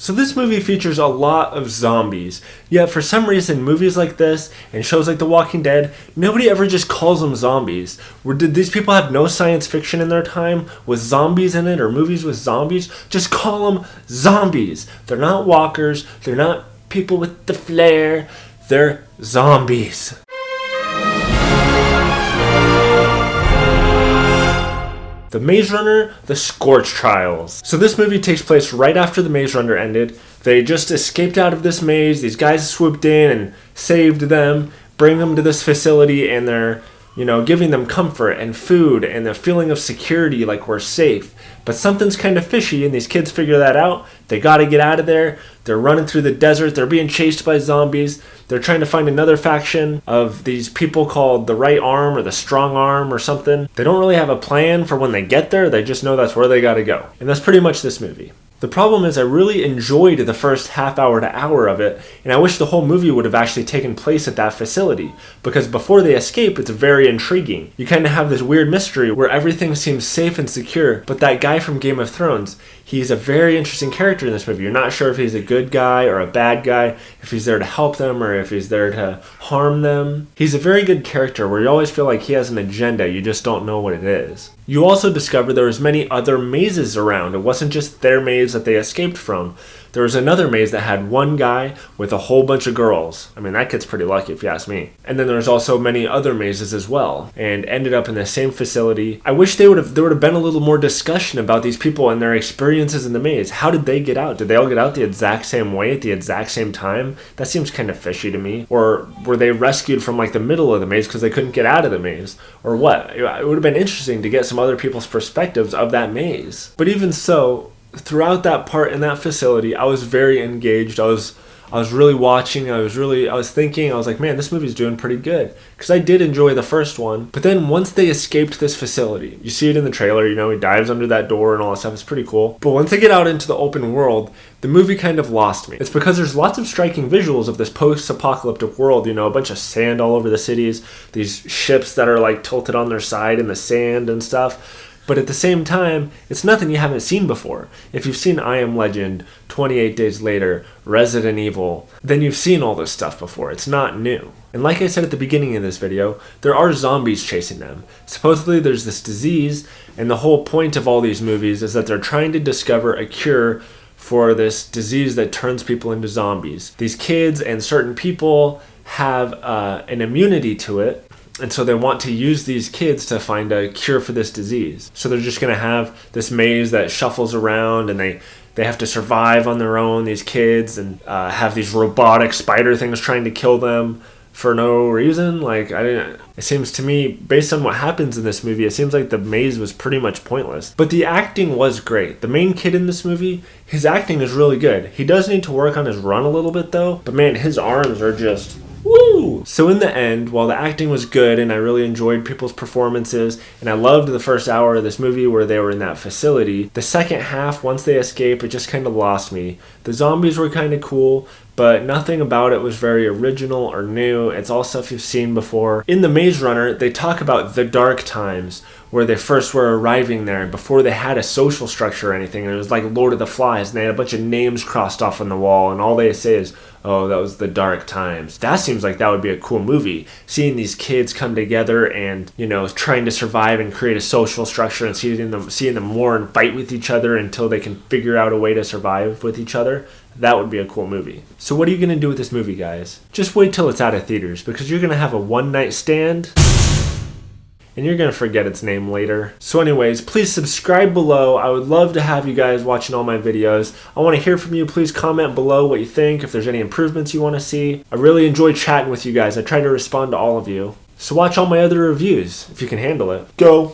So this movie features a lot of zombies, yet for some reason movies like this and shows like The Walking Dead, nobody ever just calls them zombies. Did these people have no science fiction in their time with zombies in it or movies with zombies? Just call them zombies. They're not walkers, they're not people with the flair, they're zombies. The Maze Runner, The Scorch Trials. So this movie takes place right after The Maze Runner ended. They just escaped out of this maze. These guys swooped in and saved them, bring them to this facility, and they're, giving them comfort and food and the feeling of security, like we're safe. But something's kind of fishy, and these kids figure that out. They gotta get out of there. They're running through the desert. They're being chased by zombies. They're trying to find another faction of these people called the Right Arm or the Strong Arm or something. They don't really have a plan for when they get there. They just know that's where they gotta go. And that's pretty much this movie. The problem is I really enjoyed the first half hour to hour of it, and I wish the whole movie would have actually taken place at that facility, because before they escape, it's very intriguing. You kind of have this weird mystery where everything seems safe and secure, but that guy from Game of Thrones, he's a very interesting character in this movie. You're not sure if he's a good guy or a bad guy, if he's there to help them or if he's there to harm them. He's a very good character where you always feel like he has an agenda, you just don't know what it is. You also discover there was many other mazes around. It wasn't just their maze that they escaped from. There was another maze that had one guy with a whole bunch of girls. I mean, that kid's pretty lucky if you ask me. And then there was also many other mazes as well, and ended up in the same facility. I wish there would have been a little more discussion about these people and their experiences in the maze. How did they get out? Did they all get out the exact same way at the exact same time? That seems kind of fishy to me. Or were they rescued from like the middle of the maze because they couldn't get out of the maze? Or what? It would have been interesting to get some other people's perspectives of that maze. But even so, throughout that part in that facility, I was very engaged. I was really watching. I was thinking, I was like, man, this movie's doing pretty good. Because I did enjoy the first one. But then once they escaped this facility, you see it in the trailer, he dives under that door and all that stuff. It's pretty cool. But once they get out into the open world, the movie kind of lost me. It's because there's lots of striking visuals of this post-apocalyptic world, a bunch of sand all over the cities, these ships that are like tilted on their side in the sand and stuff. But at the same time, it's nothing you haven't seen before. If you've seen I Am Legend, 28 Days Later, Resident Evil, then you've seen all this stuff before. It's not new. And like I said at the beginning of this video, there are zombies chasing them. Supposedly there's this disease, and the whole point of all these movies is that they're trying to discover a cure for this disease that turns people into zombies. These kids and certain people have an immunity to it, and so they want to use these kids to find a cure for this disease. So they're just going to have this maze that shuffles around, and they have to survive on their own, these kids, and have these robotic spider things trying to kill them for no reason. It seems to me, based on what happens in this movie, it seems like the maze was pretty much pointless. But the acting was great. The main kid in this movie, his acting is really good. He does need to work on his run a little bit though, but man, his arms are just... woo! So in the end, while the acting was good and I really enjoyed people's performances and I loved the first hour of this movie where they were in that facility, the second half, once they escape, it just kind of lost me. The zombies were kind of cool, but nothing about it was very original or new. It's all stuff you've seen before. In The Maze Runner, they talk about the dark times where they first were arriving there before they had a social structure or anything. And it was like Lord of the Flies, and they had a bunch of names crossed off on the wall, and all they say is, oh, that was the dark times. That seems like that would be a cool movie. Seeing these kids come together and, trying to survive and create a social structure and seeing them war and fight with each other until they can figure out a way to survive with each other. That would be a cool movie. So what are you going to do with this movie, guys? Just wait till it's out of theaters, because you're going to have a one-night stand and you're going to forget its name later. So anyways, please subscribe below. I would love to have you guys watching all my videos. I want to hear from you. Please comment below what you think, if there's any improvements you want to see. I really enjoy chatting with you guys. I try to respond to all of you. So watch all my other reviews if you can handle it. Go!